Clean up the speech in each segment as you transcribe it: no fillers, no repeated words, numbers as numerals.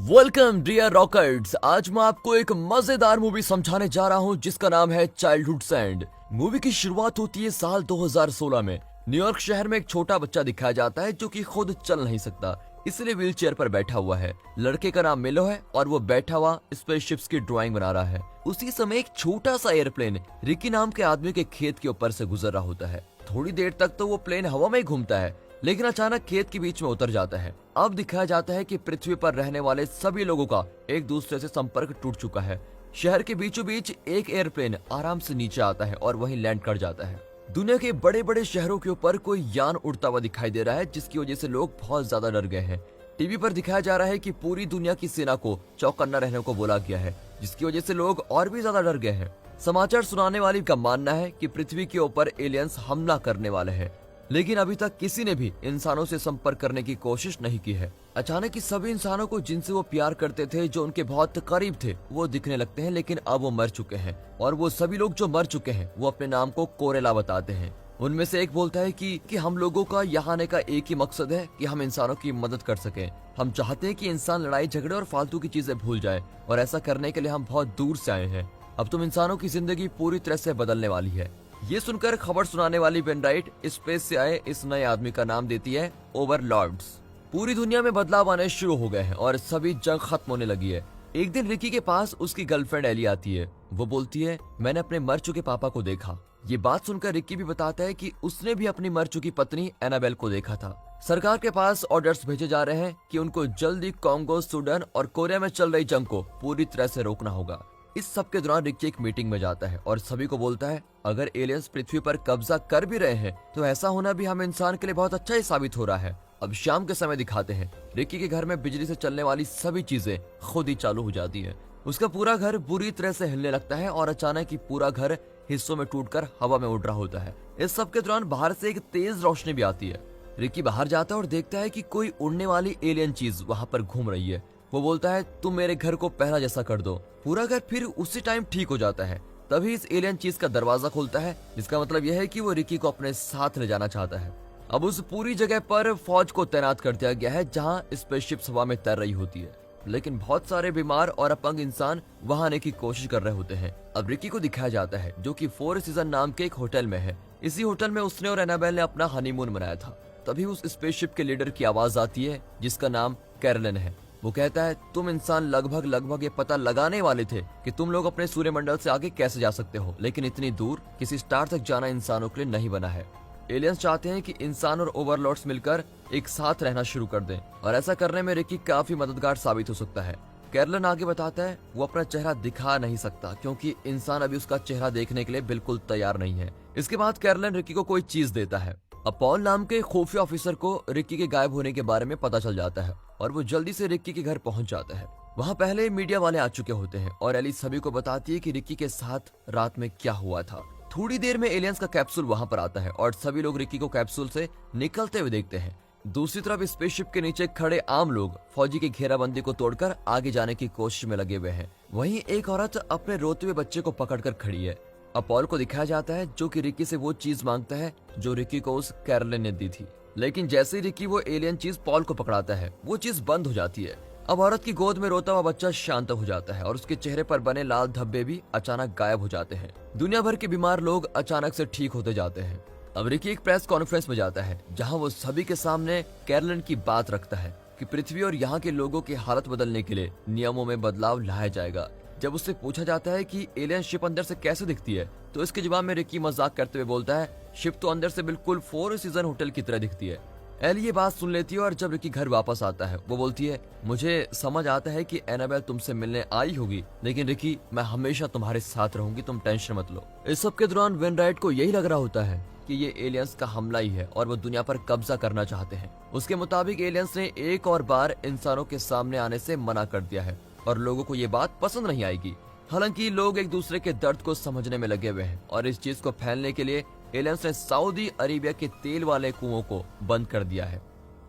Welcome dear रॉकर्ट्स। आज मैं आपको एक मजेदार मूवी समझाने जा रहा हूं जिसका नाम है चाइल्डहुड सैंड। मूवी की शुरुआत होती है साल 2016 में। न्यूयॉर्क शहर में एक छोटा बच्चा दिखाया जाता है जो कि खुद चल नहीं सकता, इसलिए व्हील चेयर पर बैठा हुआ है। लड़के का नाम मिलो है और वो बैठा हुआ स्पेसशिप्स की ड्राइंग बना रहा है। उसी समय एक छोटा सा एयरप्लेन रिकी नाम के आदमी के खेत के ऊपर से गुजर रहा होता है। थोड़ी देर तक तो वो प्लेन हवा में ही घूमता है, लेकिन अचानक खेत के बीच में उतर जाता है। अब दिखाया जाता है कि पृथ्वी पर रहने वाले सभी लोगों का एक दूसरे से संपर्क टूट चुका है। शहर के बीचों बीच एक एयरप्लेन आराम से नीचे आता है और वहीं लैंड कर जाता है। दुनिया के बड़े बड़े शहरों के ऊपर कोई यान उड़ता हुआ दिखाई दे रहा है, जिसकी वजह से लोग बहुत ज्यादा डर गए हैं। टीवी पर दिखाया जा रहा है कि पूरी दुनिया की सेना को चौकन्ना रहने को बोला गया है, जिसकी वजह से लोग और भी ज्यादा डर गए हैं। समाचार सुनाने वाली का मानना है कि पृथ्वी के ऊपर एलियंस हमला करने वाले हैं, लेकिन अभी तक किसी ने भी इंसानों से संपर्क करने की कोशिश नहीं की है। अचानक ही सभी इंसानों को जिनसे वो प्यार करते थे, जो उनके बहुत करीब थे, वो दिखने लगते हैं, लेकिन अब वो मर चुके हैं। और वो सभी लोग जो मर चुके हैं वो अपने नाम को कोरेला बताते हैं। उनमें से एक बोलता है कि हम लोगों का यहाँ आने का एक ही मकसद है कि हम इंसानों की मदद कर सकें। हम चाहते हैं कि इंसान लड़ाई झगड़े और फालतू की चीजें भूल जाए, और ऐसा करने के लिए हम बहुत दूर से आए हैं। अब तुम इंसानों की जिंदगी पूरी तरह से बदलने वाली है। ये सुनकर खबर सुनाने वाली वेनराइट स्पेस से आए इस नए आदमी का नाम देती है ओवरलॉर्ड्स। पूरी दुनिया में बदलाव आने शुरू हो गए हैं और सभी जंग खत्म होने लगी है। एक दिन रिकी के पास उसकी गर्लफ्रेंड एली आती है। वो बोलती है, मैंने अपने मर चुके पापा को देखा। ये बात सुनकर रिकी भी बताता है कि उसने भी अपनी मर चुकी पत्नी एनाबेल को देखा था। सरकार के पास ऑर्डर्स भेजे जा रहे हैं कि उनको जल्दी कॉन्गो, सूडान और कोरिया में चल रही जंग को पूरी तरह से रोकना होगा। इस सब के दौरान रिकी एक मीटिंग में जाता है और सभी को बोलता है, अगर एलियंस पृथ्वी पर कब्जा कर भी रहे हैं तो ऐसा होना भी हम इंसान के लिए बहुत अच्छा ही साबित हो रहा है। अब शाम के समय दिखाते हैं रिकी के घर में बिजली से चलने वाली सभी चीजें खुद ही चालू हो जाती है। उसका पूरा घर बुरी तरह से हिलने लगता है और अचानक ही पूरा घर हिस्सों में टूटकर हवा में उड़ रहा होता है। इस सब के दौरान बाहर से एक तेज रोशनी भी आती है। रिकी बाहर जाता है और देखता है कि कोई उड़ने वाली एलियन चीज वहाँ पर घूम रही है। वो बोलता है, तुम मेरे घर को पहला जैसा कर दो। पूरा घर फिर उसी टाइम ठीक हो जाता है। तभी इस एलियन चीज का दरवाजा खुलता है, जिसका मतलब यह है कि वो रिकी को अपने साथ ले जाना चाहता है। अब उस पूरी जगह पर फौज को तैनात कर दिया गया है जहाँ स्पेसशिप्स हवा में तैर रही होती है, लेकिन बहुत सारे बीमार और अपंग इंसान वहाँ आने की कोशिश कर रहे होते हैं। अब रिकी को दिखाया जाता है जो कि 4 सीजन नाम के एक होटल में है। इसी होटल में उसने और एनाबेल ने अपना हनीमून मनाया था। तभी उस स्पेसशिप के लीडर की आवाज आती है, जिसका नाम कैरलन है। वो कहता है, तुम इंसान लगभग ये पता लगाने वाले थे कि तुम लोग अपने सूर्यमंडल से आगे कैसे जा सकते हो, लेकिन इतनी दूर किसी स्टार तक जाना इंसानों के लिए नहीं बना है। एलियंस चाहते हैं कि इंसान और ओवरलॉर्ड्स मिलकर एक साथ रहना शुरू कर दें, और ऐसा करने में रिकी काफी मददगार साबित हो सकता है। कैरलन आगे बताता है, वो अपना चेहरा दिखा नहीं सकता क्योंकि इंसान अभी उसका चेहरा देखने के लिए बिल्कुल तैयार नहीं है। इसके बाद कैरलन रिकी को कोई चीज देता है। अपॉल नाम के खुफिया ऑफिसर को रिकी के गायब होने के बारे में पता चल जाता है और वो जल्दी से रिकी के घर पहुंच जाता है। वहाँ पहले मीडिया वाले आ चुके होते हैं और एली सभी को बताती है कि रिकी के साथ रात में क्या हुआ था। थोड़ी देर में एलियंस का कैप्सूल वहाँ पर आता है और सभी लोग रिकी को कैप्सूल से निकलते हुए देखते हैं। दूसरी तरफ स्पेसशिप के नीचे खड़े आम लोग फौजी की घेराबंदी को तोड़कर आगे जाने की कोशिश में लगे हुए हैं। वहीं एक औरत अपने रोते हुए बच्चे को पकड़कर खड़ी है। अपॉल को दिखाया जाता है जो कि रिकी से वो चीज मांगता है जो रिकी को उस कैरलन ने दी थी, लेकिन जैसे ही रिकी वो एलियन चीज पॉल को पकड़ाता है, वो चीज बंद हो जाती है। अब औरत की गोद में रोता हुआ बच्चा शांत हो जाता है और उसके चेहरे पर बने लाल धब्बे भी अचानक गायब हो जाते हैं। दुनिया भर के बीमार लोग अचानक से ठीक होते जाते हैं। अब रिकी एक प्रेस कॉन्फ्रेंस में जाता है जहाँ वो सभी के सामने कैरलन की बात रखता है कि पृथ्वी और यहाँ के लोगों की हालत बदलने के लिए नियमों में बदलाव लाया जाएगा। जब उससे पूछा जाता है कि एलियन शिप अंदर से कैसे दिखती है, तो इसके जवाब में रिकी मजाक करते हुए बोलता है, शिप तो अंदर से बिल्कुल 4 सीजन होटल की तरह दिखती है। एली ये बात सुन लेती है और जब रिकी घर वापस आता है, वो बोलती है, मुझे समझ आता है कि एनाबेल तुमसे मिलने आई होगी, लेकिन रिकी मैं हमेशा तुम्हारे साथ रहूंगी, तुम टेंशन मत लो। इस सब के दौरान वेनराइट को यही लग रहा होता है कि ये एलियंस का हमला ही है और वो दुनिया पर कब्जा करना चाहते हैं। उसके मुताबिक एलियंस ने एक और बार इंसानों के सामने आने से मना कर दिया है और लोगों को ये बात पसंद नहीं आएगी। हालांकि लोग एक दूसरे के दर्द को समझने में लगे हुए हैं और इस चीज को फैलने के लिए एलियंस ने सऊदी अरेबिया के तेल वाले कुओं को बंद कर दिया है।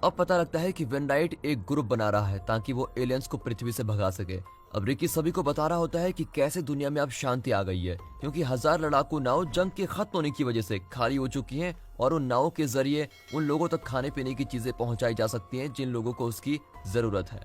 अब पता लगता है कि वेनराइट एक ग्रुप बना रहा है ताकि वो एलियंस को पृथ्वी से भगा सके। अब रिकी सभी को बता रहा होता है कि कैसे दुनिया में अब शांति आ गई है, क्योंकि 1000 लड़ाकू नाव जंग के खत्म होने की वजह से खाली हो चुकी हैं और उन नावों के जरिए उन लोगों तक खाने पीने की चीजें पहुंचाई जा सकती हैं जिन लोगों को उसकी जरूरत है।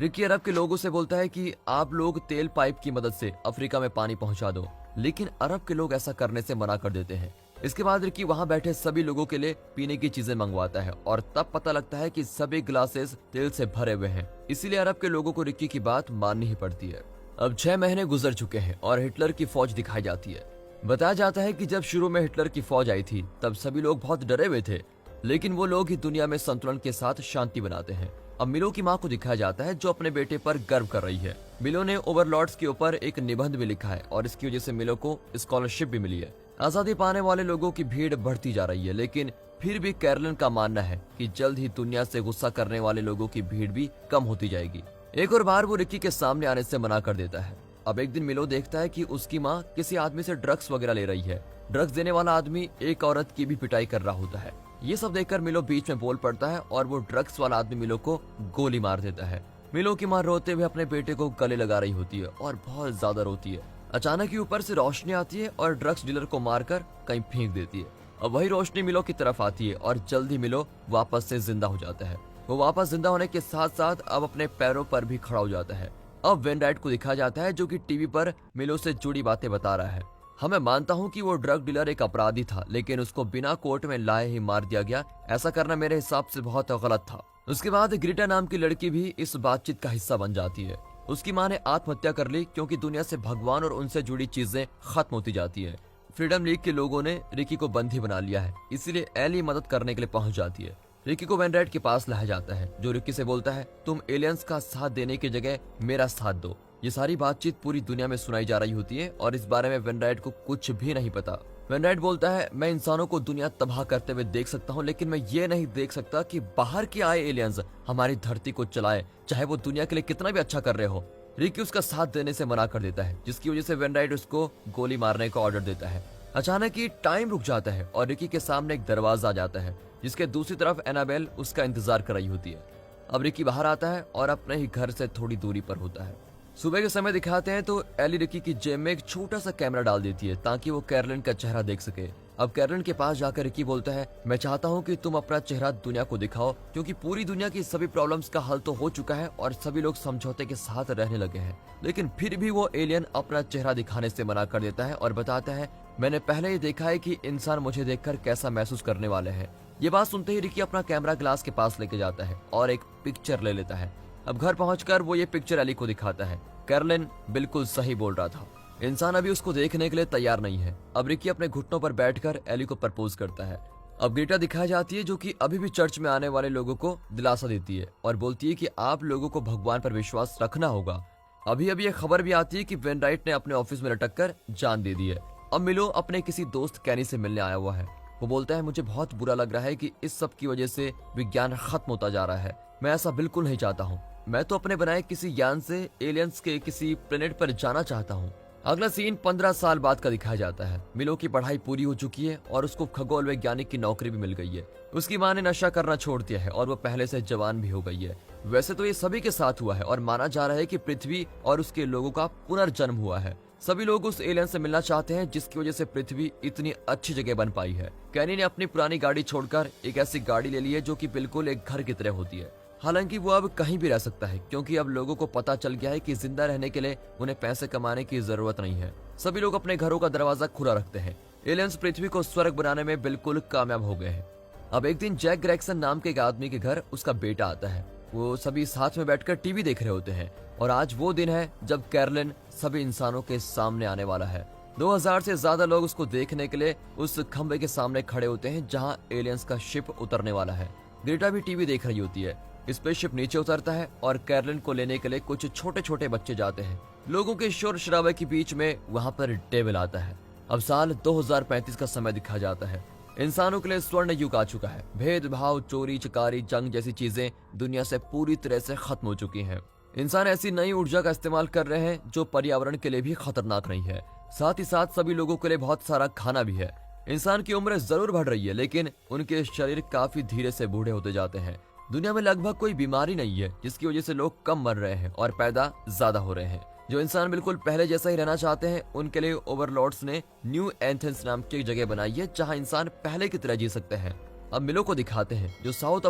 रिकी अरब के लोगों से बोलता है कि आप लोग तेल पाइप की मदद से अफ्रीका में पानी पहुंचा दो, लेकिन अरब के लोग ऐसा करने से मना कर देते हैं। इसके बाद रिकी वहां बैठे सभी लोगों के लिए पीने की चीजें मंगवाता है और तब पता लगता है कि सभी ग्लासेस तेल से भरे हुए हैं। इसीलिए अरब के लोगों को रिकी की बात माननी ही पड़ती है। अब 6 महीने गुजर चुके हैं और हिटलर की फौज दिखाई जाती है। बताया जाता है कि जब शुरू में हिटलर की फौज आई थी तब सभी लोग बहुत डरे हुए थे, लेकिन वो लोग ही दुनिया में संतुलन के साथ शांति बनाते हैं। अब मिलो की माँ को दिखाया जाता है जो अपने बेटे पर गर्व कर रही है। मिलो ने ओवरलॉर्ड्स के ऊपर एक निबंध भी लिखा है और इसकी वजह से मिलो को स्कॉलरशिप भी मिली है। आजादी पाने वाले लोगों की भीड़ बढ़ती जा रही है, लेकिन फिर भी कैरलन का मानना है कि जल्द ही दुनिया से गुस्सा करने वाले लोगों की भीड़ भी कम होती जाएगी। एक और बार वो रिकी के सामने आने से मना कर देता है। अब एक दिन मिलो देखता है कि उसकी माँ किसी आदमी से ड्रग्स वगैरह ले रही है। ड्रग्स देने वाला आदमी एक औरत की भी पिटाई कर रहा होता है। ये सब देखकर मिलो बीच में बोल पड़ता है और वो ड्रग्स वाला आदमी मिलो को गोली मार देता है। मिलो की माँ रोते हुए अपने बेटे को गले लगा रही होती है और बहुत ज्यादा रोती है। अचानक ही ऊपर से रोशनी आती है और ड्रग्स डीलर को मारकर कहीं फेंक देती है। अब वही रोशनी मिलो की तरफ आती है और जल्द ही मिलो वापस से जिंदा हो जाता है। वो वापस जिंदा होने के साथ साथ अब अपने पैरों पर भी खड़ा हो जाता है। अब वेनराइट को दिखाया जाता है जो कि टीवी पर मिलो से जुड़ी बातें बता रहा है। मैं मानता हूँ कि वो ड्रग डीलर एक अपराधी था, लेकिन उसको बिना कोर्ट में लाए ही मार दिया गया। ऐसा करना मेरे हिसाब से बहुत गलत था। उसके बाद ग्रीटा नाम की लड़की भी इस बातचीत का हिस्सा बन जाती है। उसकी माँ ने आत्महत्या कर ली क्योंकि दुनिया से भगवान और उनसे जुड़ी चीजें खत्म होती जाती है। फ्रीडम लीग के लोगों ने रिकी को बंदी बना लिया है, इसीलिए एली मदद करने के लिए पहुंच जाती है। रिकी को वेनराइट के पास लाया जाता है जो रिकी से बोलता है, तुम एलियंस का साथ देने की जगह मेरा साथ दो। ये सारी बातचीत पूरी दुनिया में सुनाई जा रही होती है और इस बारे में वेनराइट को कुछ भी नहीं पता। वेनराइट बोलता है, मैं इंसानों को दुनिया तबाह करते हुए देख सकता हूँ, लेकिन मैं ये नहीं देख सकता कि बाहर के आए एलियंस हमारी धरती को चलाए, चाहे वो दुनिया के लिए कितना भी अच्छा कर रहे हो। रिकी उसका साथ देने से मना कर देता है, जिसकी वजह से वेनराइट उसको गोली मारने का ऑर्डर देता है। अचानक ही टाइम रुक जाता है और रिकी के सामने एक दरवाजा आ जाता है, जिसके दूसरी तरफ एनाबेल उसका इंतजार कर रही होती है। अब रिकी बाहर आता है और अपने ही घर से थोड़ी दूरी पर होता है। सुबह के समय दिखाते हैं तो एली रिकी की जेब में एक छोटा सा कैमरा डाल देती है ताकि वो कैरलन का चेहरा देख सके। अब कैरलन के पास जाकर रिकी बोलता है, मैं चाहता हूँ कि तुम अपना चेहरा दुनिया को दिखाओ, क्योंकि पूरी दुनिया की सभी प्रॉब्लम्स का हल तो हो चुका है और सभी लोग समझौते के साथ रहने लगे हैं। लेकिन फिर भी वो एलियन अपना चेहरा दिखाने से मना कर देता है और बताता है, मैंने पहले ही देखा है कि इंसान मुझे देखकर कैसा महसूस करने वाले हैं। ये बात सुनते ही रिकी अपना कैमरा ग्लास के पास लेके जाता है और एक पिक्चर ले लेता है। अब घर पहुंचकर वो ये पिक्चर एली को दिखाता है। कैरलन बिल्कुल सही बोल रहा था, इंसान अभी उसको देखने के लिए तैयार नहीं है। अब रिकी अपने घुटनों पर बैठकर एली को प्रपोज करता है। अब ग्रीटा दिखाई जाती है जो कि अभी भी चर्च में आने वाले लोगों को दिलासा देती है और बोलती है कि आप लोगों को भगवान पर विश्वास रखना होगा। अभी अभी ये खबर भी आती है कि वेनराइट ने अपने ऑफिस में लटक कर जान दे दी है। अब मिलो अपने किसी दोस्त कैनी से मिलने आया हुआ है। वो बोलता है, मुझे बहुत बुरा लग रहा है कि इस सब की वजह से विज्ञान खत्म होता जा रहा है। मैं ऐसा बिल्कुल नहीं चाहता हूँ। मैं तो अपने बनाए किसी यान से एलियंस के किसी प्लेनेट पर जाना चाहता हूँ। अगला सीन 15 साल बाद का दिखाया जाता है। मिलो की पढ़ाई पूरी हो चुकी है और उसको खगोल वैज्ञानिक की नौकरी भी मिल गई है। उसकी माँ ने नशा करना छोड़ दिया है और वो पहले से जवान भी हो गई है। वैसे तो ये सभी के साथ हुआ है और माना जा रहा है कि पृथ्वी और उसके लोगों का पुनर्जन्म हुआ है। सभी लोग उस एलियन से मिलना चाहते हैं जिसकी वजह से पृथ्वी इतनी अच्छी जगह बन पाई है। कैनी ने अपनी पुरानी गाड़ी छोड़कर एक ऐसी गाड़ी ले ली है जो कि बिल्कुल एक घर की तरह होती है। हालांकि वो अब कहीं भी रह सकता है, क्योंकि अब लोगों को पता चल गया है कि जिंदा रहने के लिए उन्हें पैसे कमाने की जरूरत नहीं है। सभी लोग अपने घरों का दरवाजा खुला रखते हैं। एलियंस पृथ्वी को स्वर्ग बनाने में बिल्कुल कामयाब हो गए हैं। अब एक दिन जैक ग्रेगसन नाम के एक आदमी के घर उसका बेटा आता है। वो सभी साथ में बैठकर टीवी देख रहे होते हैं और आज वो दिन है जब कैरलन सभी इंसानों के सामने आने वाला है। 2000 से ज्यादा लोग उसको देखने के लिए उस खंबे के सामने खड़े होते हैं जहां एलियंस का शिप उतरने वाला है। ग्रीटा भी टीवी देख रही होती है। स्पेसशिप नीचे उतरता है और कैरलन को लेने के लिए कुछ छोटे छोटे बच्चे जाते हैं। लोगों के शोर शराबे के बीच में वहां पर डेविल आता है। अब साल 2035 का समय दिखा जाता है। इंसानों के लिए स्वर्ण युग आ चुका है। भेदभाव, चोरी चकारी, जंग जैसी चीजें दुनिया से पूरी तरह से खत्म हो चुकी हैं। इंसान ऐसी नई ऊर्जा का इस्तेमाल कर रहे हैं जो पर्यावरण के लिए भी खतरनाक नहीं है। साथ ही साथ सभी लोगों के लिए बहुत सारा खाना भी है। इंसान की उम्र जरूर बढ़ रही है, लेकिन उनके शरीर काफी धीरे से बूढ़े होते जाते हैं। दुनिया में लगभग कोई बीमारी नहीं है जिसकी वजह से लोग कम मर रहे हैं और पैदा ज्यादा हो रहे हैं। जो इंसान बिल्कुल पहले जैसा ही रहना चाहते हैं उनके लिए ओवरलॉर्ड्स ने न्यू एथेंस नाम की एक जगह बनाई है जहां इंसान पहले की तरह जी सकते हैं। अब मिलो को दिखाते हैं जो साउथ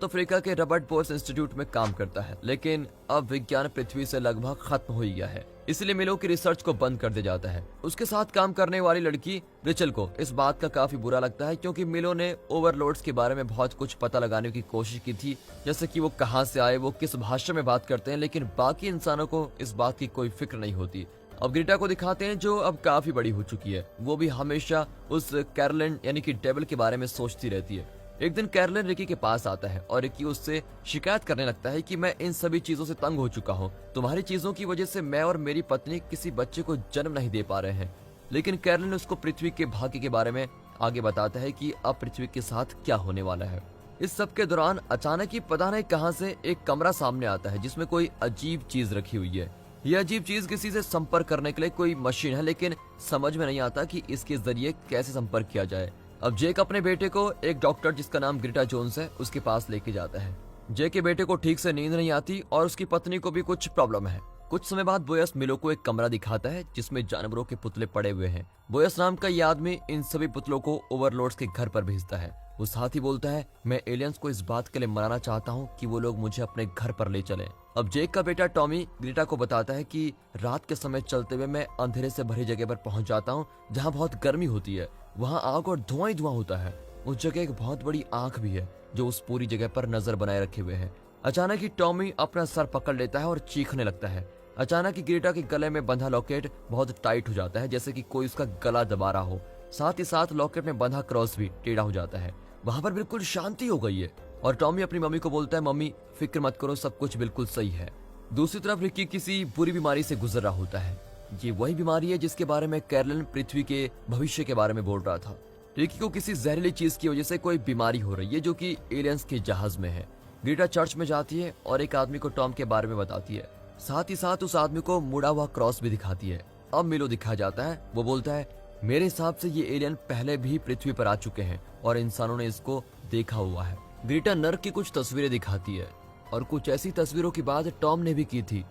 अफ्रीका के रॉबर्ट बोयस इंस्टीट्यूट में काम करता है, लेकिन अब विज्ञान पृथ्वी से लगभग खत्म हो गया है, इसलिए मिलो की रिसर्च को बंद कर दिया जाता है। उसके साथ काम करने वाली लड़की रिचल को इस बात का काफी बुरा लगता है, क्योंकि मिलो ने ओवरलॉर्ड्स के बारे में बहुत कुछ पता लगाने की कोशिश की थी, जैसे कि वो कहाँ से आए, वो किस भाषा में बात करते हैं, लेकिन बाकी इंसानों को इस बात की कोई फिक्र नहीं होती। अब ग्रीटा को दिखाते हैं जो अब काफी बड़ी हो चुकी है। वो भी हमेशा उस कैरोलिन यानी कि डेविल के बारे में सोचती रहती है। एक दिन कैरोलिन रिकी के पास आता है और रिकी उससे शिकायत करने लगता है कि मैं इन सभी चीजों से तंग हो चुका हूँ। तुम्हारी चीजों की वजह से मैं और मेरी पत्नी किसी बच्चे को जन्म नहीं दे पा रहे हैं। लेकिन कैरोलिन उसको पृथ्वी के भाग्य के बारे में आगे बताता है कि अब पृथ्वी के साथ क्या होने वाला है। इस सब के दौरान अचानक ही पता नहीं कहां से एक कमरा सामने आता है जिसमें कोई अजीब चीज रखी हुई है। यह अजीब चीज किसी से संपर्क करने के लिए कोई मशीन है, लेकिन समझ में नहीं आता कि इसके जरिए कैसे संपर्क किया जाए। अब जेक अपने बेटे को एक डॉक्टर जिसका नाम ग्रीटा जोन्स है उसके पास लेके जाता है। जेक के बेटे को ठीक से नींद नहीं आती और उसकी पत्नी को भी कुछ प्रॉब्लम है। कुछ समय बाद बोयस मिलो को एक कमरा दिखाता है जिसमें जानवरों के पुतले पड़े हुए हैं। बोयस नाम का ये आदमी इन सभी पुतलों को ओवरलॉर्ड्स के घर पर भेजता है। वो साथ ही बोलता है, मैं एलियंस को इस बात के लिए मनाना चाहता हूँ कि वो लोग मुझे अपने घर पर ले चले। अब जेक का बेटा टॉमी ग्रीटा को बताता है कि रात के समय चलते हुए मैं अंधेरे से भरी जगह पर पहुंच जाता हूँ जहाँ बहुत गर्मी होती है। वहाँ आग और धुआं ही धुआं होता है। उस जगह एक बहुत बड़ी आंख भी है जो उस पूरी जगह पर नजर बनाए रखे हुए है। अचानक ही टॉमी अपना सर पकड़ लेता है और चीखने लगता है। अचानक ही ग्रीटा के गले में बंधा लॉकेट बहुत टाइट हो जाता है, जैसे कि कोई उसका गला दबा रहा हो। साथ ही साथ लॉकेट में बंधा क्रॉस भी टेढ़ा हो जाता है। वहां पर बिल्कुल शांति हो गई है और टॉमी अपनी मम्मी को बोलता है, मम्मी फिक्र मत करो, सब कुछ बिल्कुल सही है। दूसरी तरफ रिकी किसी बुरी बीमारी से गुजर रहा होता है। ये वही बीमारी है जिसके बारे में कैरोलिन पृथ्वी के भविष्य के बारे में बोल रहा था। रिकी को किसी जहरीली चीज की वजह से कोई बीमारी हो रही है जो कि एलियंस के जहाज में है। ग्रीटा चर्च में जाती है और एक आदमी को टॉम के बारे में बताती है। साथ ही साथ उस आदमी को मुड़ा हुआ क्रॉस भी दिखाती है। अब मिलो दिखाया जाता है। वो बोलता है, मेरे हिसाब से ये एलियन पहले भी पृथ्वी पर आ चुके हैं और इंसानों ने इसको देखा हुआ है। ग्रीटा नर्क की कुछ तस्वीरें दिखाती है और कुछ ऐसी तस्वीरों की बात टॉम ने भी की थी।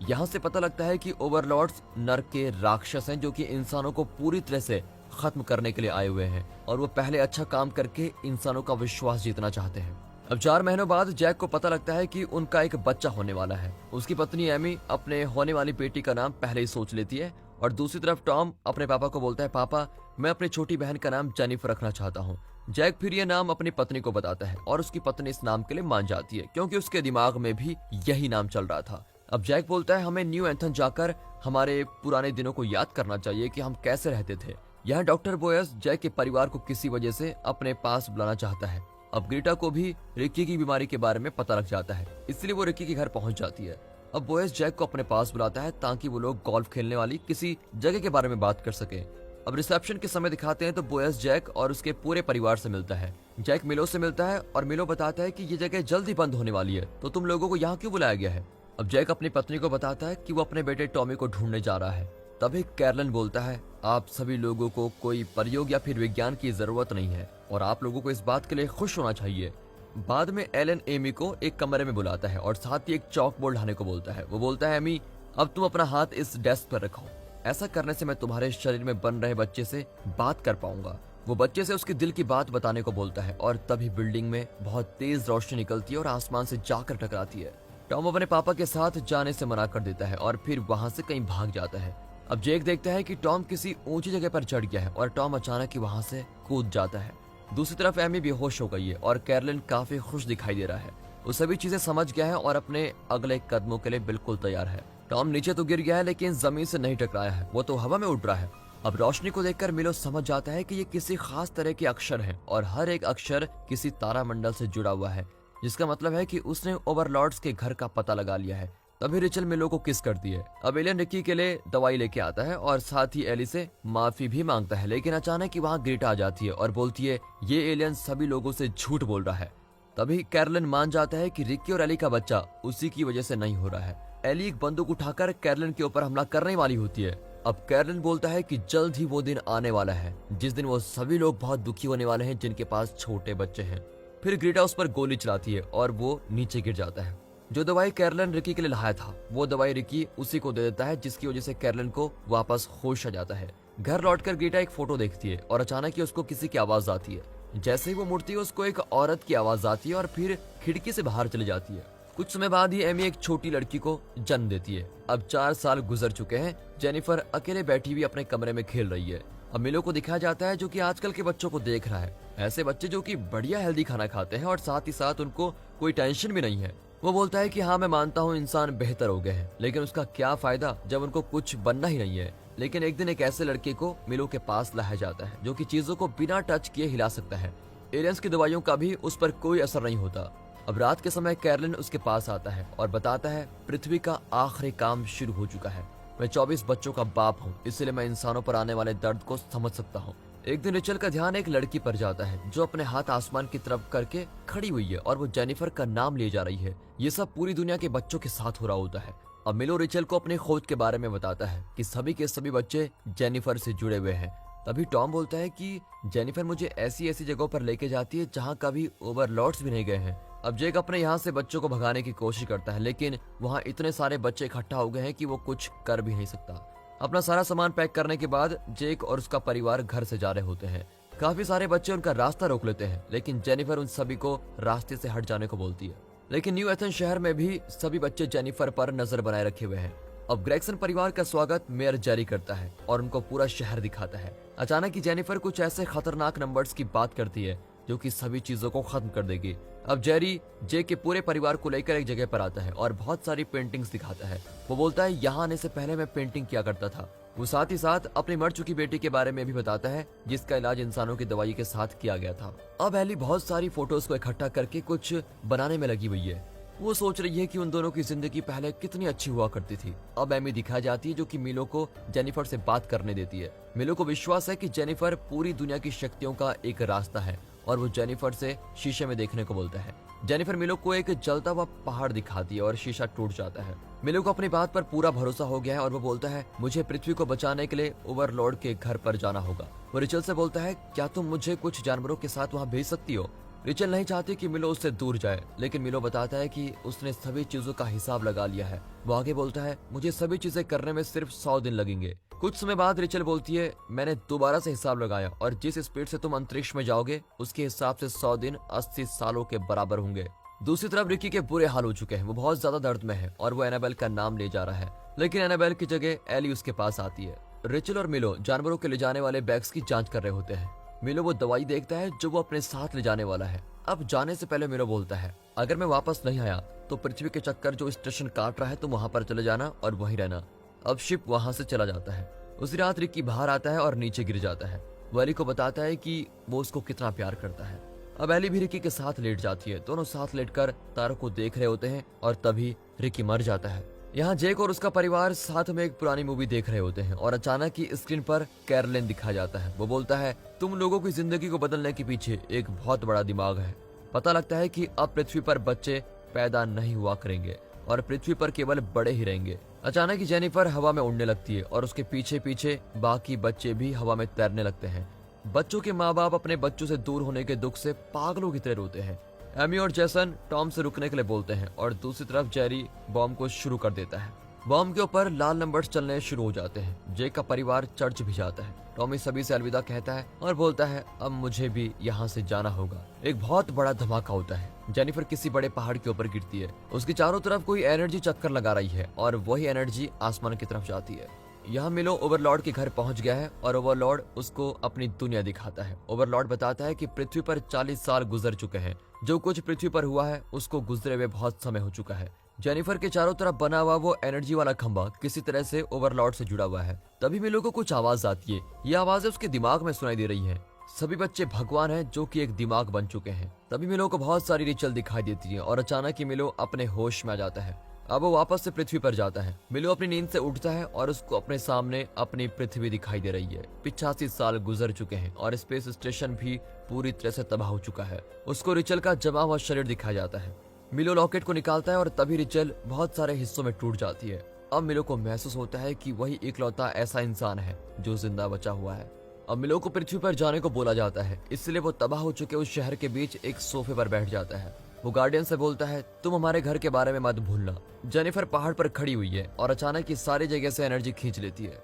यहाँ से पता लगता है कि ओवरलॉर्ड्स नर्क के राक्षस हैं जो कि इंसानों को पूरी तरह से खत्म करने के लिए आए हुए हैं और वो पहले अच्छा काम करके इंसानों का विश्वास जीतना चाहते हैं। अब 4 महीनों बाद जैक को पता लगता है कि उनका एक बच्चा होने वाला है। उसकी पत्नी एमी अपने होने वाली बेटी का नाम पहले ही सोच लेती है और दूसरी तरफ टॉम अपने पापा को बोलता है, पापा मैं अपनी छोटी बहन का नाम जेनिफर रखना चाहता हूँ। जैक फिर ये नाम अपनी पत्नी को बताता है और उसकी पत्नी इस नाम के लिए मान जाती है क्योंकि उसके दिमाग में भी यही नाम चल रहा था। अब जैक बोलता है, हमें न्यू एंथन जाकर हमारे पुराने दिनों को याद करना चाहिए कि हम कैसे रहते थे। यहाँ डॉक्टर बोयस जैक के परिवार को किसी वजह से अपने पास बुलाना चाहता है। अब ग्रीटा को भी रिकी की बीमारी के बारे में पता लग जाता है, इसलिए वो रिकी के घर पहुंच जाती है। अब बोयस जैक को अपने पास बुलाता है ताकि वो लोग गोल्फ खेलने वाली किसी जगह के बारे में बात कर सके। अब रिसेप्शन के समय दिखाते हैं तो बोयस जैक और उसके पूरे परिवार से मिलता है। जैक मिलो से मिलता है और मिलो बताता है कि ये जगह जल्दी बंद होने वाली है, तो तुम लोगों को यहाँ क्यों बुलाया गया है। अब जैक अपनी पत्नी को बताता है कि वो अपने बेटे टॉमी को ढूंढने जा रहा है। तभी कैरोलिन बोलता है, आप सभी लोगों को कोई प्रयोग या फिर विज्ञान की जरूरत नहीं है और आप लोगों को इस बात के लिए खुश होना चाहिए। बाद में एलन एमी को एक कमरे में बुलाता है और साथ ही एक चौक बोर्ड लाने को बोलता है। वो बोलता है, एमी अब तुम अपना हाथ इस डेस्क पर रखो, ऐसा करने से मैं तुम्हारे शरीर में बन रहे बच्चे से बात कर पाऊंगा। वो बच्चे से उसके दिल की बात बताने को बोलता है और तभी बिल्डिंग में बहुत तेज रोशनी निकलती है और आसमान से जाकर टकराती है। टॉम अपने पापा के साथ जाने से मना कर देता है और फिर वहां से कहीं भाग जाता है। अब जेक देखता है कि टॉम किसी ऊंची जगह पर चढ़ गया है और टॉम अचानक ही वहां से कूद जाता है। दूसरी तरफ एमी बेहोश हो गई है और कैरोलिन काफी खुश दिखाई दे रहा है। वो सभी चीजें समझ गया है और अपने अगले कदमों के लिए बिल्कुल तैयार है। टॉम नीचे तो गिर गया है लेकिन जमीन से नहीं टकराया है, वो तो हवा में उड़ रहा है। अब रोशनी को देखकर मिलो समझ जाता है कि ये किसी खास तरह के अक्षर हैं और हर एक अक्षर किसी तारामंडल से जुड़ा हुआ है, जिसका मतलब है कि उसने ओवरलॉर्ड्स के घर का पता लगा लिया है। तभी रिचल मिलो को किस करती है। अब एलियन रिकी के लिए दवाई लेके आता है और साथ ही एली से माफी भी मांगता है, लेकिन अचानक ही वहाँ ग्रीटा आ जाती है और बोलती है ये एलियन सभी लोगों से झूठ बोल रहा है। तभी कैरोलिन मान जाता है कि रिकी और एली का बच्चा उसी की वजह से नहीं हो रहा है। एली एक बंदूक उठाकर कैरोलिन के ऊपर हमला करने वाली होती है। अब कैरोलिन बोलता है कि जल्द ही वो दिन आने वाला है जिस दिन वो सभी लोग बहुत दुखी होने वाले हैं जिनके पास छोटे बच्चे हैं। फिर ग्रीटा उस पर गोली चलाती है और वो नीचे गिर जाता है। जो दवाई कैरोलिन रिकी के लिए लाया था वो दवाई रिकी उसी को दे देता है, जिसकी वजह से कैरोलिन को वापस होश आ जाता है। घर लौटकर गीता एक फोटो देखती है और अचानक ही उसको किसी की आवाज आती है। जैसे ही वो मुड़ती है उसको एक औरत की आवाज आती है और फिर खिड़की से बाहर चली जाती है। कुछ समय बाद ही एमी एक छोटी लड़की को जन्म देती है। अब 4 साल गुजर चुके हैं। जेनिफर अकेले बैठी हुई अपने कमरे में खेल रही है। अब मिलो को दिखाया जाता है जो कि आजकल के बच्चों को देख रहा है, ऐसे बच्चे जो कि बढ़िया हेल्दी खाना खाते हैं और साथ ही साथ उनको कोई टेंशन भी नहीं है। वो बोलता है कि हाँ मैं मानता हूँ इंसान बेहतर हो गए हैं, लेकिन उसका क्या फायदा जब उनको कुछ बनना ही नहीं है। लेकिन एक दिन एक ऐसे लड़के को मिलो के पास लाया जाता है जो कि चीजों को बिना टच किए हिला सकता है। एलियंस की दवाइयों का भी उस पर कोई असर नहीं होता। अब रात के समय कैरलिन उसके पास आता है और बताता है पृथ्वी का आखिरी काम शुरू हो चुका है। मैं 24 बच्चों का बाप हूँ, इसलिए मैं इंसानों पर आने वाले दर्द को समझ सकता हूँ। एक दिन रिचल का ध्यान एक लड़की पर जाता है जो अपने हाथ आसमान की तरफ करके खड़ी हुई है और वो जेनिफर का नाम ले जा रही है। ये सब पूरी दुनिया के बच्चों के साथ हो रहा होता है। अब मिलो रिचल को अपने खोज के बारे में बताता है कि सभी के सभी बच्चे जेनिफर से जुड़े हुए हैं। तभी टॉम बोलता है कि जेनिफर मुझे ऐसी ऐसी जगहों पर लेके जाती है जहाँ कभी ओवरलॉर्ड्स भी नहीं गए हैं। अब जेक अपने यहाँ से बच्चों को भगाने की कोशिश करता है, लेकिन वहाँ इतने सारे बच्चे इकट्ठा हो गए हैं कि वो कुछ कर भी नहीं सकता। अपना सारा सामान पैक करने के बाद जेक और उसका परिवार घर से जा रहे होते हैं। काफी सारे बच्चे उनका रास्ता रोक लेते हैं, लेकिन जेनिफर उन सभी को रास्ते से हट जाने को बोलती है। लेकिन न्यू एथेंस शहर में भी सभी बच्चे जेनिफर पर नजर बनाए रखे हुए हैं। अब ग्रेगसन परिवार का स्वागत मेयर जेरी करता है और उनको पूरा शहर दिखाता है। अचानक ही जेनिफर कुछ ऐसे खतरनाक नंबर्स की बात करती है जो कि सभी चीजों को खत्म कर देगी। अब जेरी जे के पूरे परिवार को लेकर एक जगह पर आता है और बहुत सारी पेंटिंग्स दिखाता है। वो बोलता है यहाँ आने से पहले मैं पेंटिंग किया करता था। वो साथ ही साथ अपनी मर चुकी बेटी के बारे में भी बताता है जिसका इलाज इंसानों की दवाई के साथ किया गया था। अब एली बहुत सारी फोटोज को इकट्ठा करके कुछ बनाने में लगी हुई है। वो सोच रही है कि उन दोनों की जिंदगी पहले कितनी अच्छी हुआ करती थी। अब एमी दिखाई जाती है जो कि मिलो को जेनिफर से बात करने देती है। मिलो को विश्वास है कि जेनिफर पूरी दुनिया की शक्तियों का एक रास्ता है और वो जेनिफर से शीशे में देखने को बोलता है। जेनिफर मिलो को एक जलता हुआ पहाड़ दिखाती है और शीशा टूट जाता है। मिलो को अपनी बात पर पूरा भरोसा हो गया है और वो बोलता है मुझे पृथ्वी को बचाने के लिए ओवरलॉर्ड के घर पर जाना होगा। वो रिचल से बोलता है क्या तुम मुझे कुछ जानवरों के साथ वहाँ भेज सकती हो। रिचल नहीं चाहती कि मिलो उससे दूर जाए, लेकिन मिलो बताता है कि उसने सभी चीजों का हिसाब लगा लिया है। वो आगे बोलता है मुझे सभी चीजें करने में सिर्फ 100 दिन लगेंगे। कुछ समय बाद रिचल बोलती है मैंने दोबारा से हिसाब लगाया और जिस स्पीड से तुम अंतरिक्ष में जाओगे उसके हिसाब से 100 दिन 80 सालों के बराबर होंगे। दूसरी तरफ रिकी के बुरे हाल हो चुके हैं। वो बहुत ज्यादा दर्द में है और वो एनाबेल का नाम ले जा रहा है, लेकिन एनाबेल की जगह एली उसके पास आती है। रिचल और मिलो जानवरों के ले जाने वाले बैग्स की जांच कर रहे होते हैं। मिलो वो दवाई देखता है जो वो अपने साथ ले जाने वाला है। अब जाने से पहले मिलो बोलता है अगर मैं वापस नहीं आया तो पृथ्वी के चक्कर जो स्टेशन काट रहा है तुम वहां पर चले जाना और वहीं रहना। अब शिप वहां से चला जाता है। उसी रात रिकी बाहर आता है और नीचे गिर जाता है। वो एली को बताता है कि वो उसको कितना प्यार करता है। अब एली भी रिकी के साथ लेट जाती है। दोनों साथ लेटकर तारों को देख रहे होते हैं और तभी रिकी मर जाता है। यहाँ जेक और उसका परिवार साथ में एक पुरानी मूवी देख रहे होते हैं और अचानक ही स्क्रीन पर कैरलिन दिखाया जाता है। वो बोलता है तुम लोगों की जिंदगी को बदलने के पीछे एक बहुत बड़ा दिमाग है। पता लगता है कि अब पृथ्वी पर बच्चे पैदा नहीं हुआ करेंगे और पृथ्वी पर केवल बड़े ही रहेंगे। अचानक ही जेनिफर हवा में उड़ने लगती है और उसके पीछे पीछे बाकी बच्चे भी हवा में तैरने लगते हैं। बच्चों के माँ बाप अपने बच्चों से दूर होने के दुख से पागलों की तरह रोते हैं। एमी और जैसन टॉम से रुकने के लिए बोलते हैं और दूसरी तरफ जेरी बॉम्ब को शुरू कर देता है। बॉम्ब के ऊपर लाल नंबर्स चलने शुरू हो जाते हैं। जेक का परिवार चर्च भी जाता है। टॉमी सभी से अलविदा कहता है और बोलता है अब मुझे भी यहाँ से जाना होगा। एक बहुत बड़ा धमाका होता है। जेनिफर किसी बड़े पहाड़ के ऊपर गिरती है। उसके चारों तरफ कोई एनर्जी चक्कर लगा रही है और वही एनर्जी आसमान की तरफ जाती है। यहाँ मिलो ओवरलॉर्ड के घर पहुंच गया है और ओवरलॉर्ड उसको अपनी दुनिया दिखाता है। ओवरलॉर्ड बताता है कि पृथ्वी पर 40 साल गुजर चुके हैं। जो कुछ पृथ्वी पर हुआ है उसको गुजरे हुए बहुत समय हो चुका है। जेनिफर के चारों तरफ बना हुआ वो एनर्जी वाला खंभा किसी तरह से ओवरलॉर्ड से जुड़ा हुआ है। तभी मिलो को कुछ आवाज आती है। ये आवाजें उसके दिमाग में सुनाई दे रही है। सभी बच्चे भगवान हैं जो कि एक दिमाग बन चुके हैं। तभी मिलो को बहुत सारी रिचल दिखाई देती है और अचानक ही मिलो अपने होश में आ जाता है। अब वो वापस से पृथ्वी पर जाता है। मिलो अपनी नींद से उठता है और उसको अपने सामने अपनी पृथ्वी दिखाई दे रही है। 85 साल गुजर चुके हैं और स्पेस स्टेशन भी पूरी तरह से तबाह हो चुका है। उसको रिचल का जमा हुआ शरीर दिखाया जाता है। मिलो लॉकेट को निकालता है और तभी रिचल बहुत सारे हिस्सों में टूट जाती है। अब मिलो को महसूस होता है कि वही इकलौता ऐसा इंसान है जो जिंदा बचा हुआ है। अब मिलो को पृथ्वी पर जाने को बोला जाता है, इसलिए वो तबाह हो चुके उस शहर के बीच एक सोफे पर बैठ जाता है। वो गार्डियन से बोलता है तुम हमारे घर के बारे में मत भूलना। जेनिफर पहाड़ पर खड़ी हुई है और अचानक ही सारी जगह से एनर्जी खींच लेती है।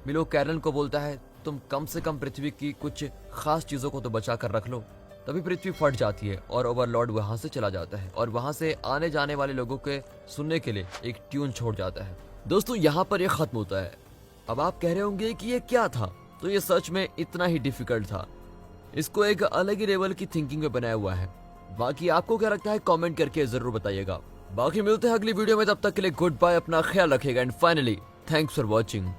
मिलो कैरलन को बोलता है तुम कम से कम पृथ्वी की कुछ खास चीजों को तो बचा कर रख लो। तभी पृथ्वी फट जाती है और ओवरलॉर्ड वहां से चला जाता है और वहां से आने जाने वाले लोगों के सुनने के लिए एक ट्यून छोड़ जाता है। दोस्तों यहाँ पर यह खत्म होता है। अब आप कह रहे होंगे कि ये क्या था, तो ये सच में इतना ही डिफिकल्ट था। इसको एक अलग ही लेवल की थिंकिंग में बनाया हुआ है। बाकी आपको क्या लगता है कमेंट करके जरूर बताइएगा। बाकी मिलते हैं अगली वीडियो में, तब तक के लिए गुड बाय, अपना ख्याल रखिएगा and finally thanks for watching.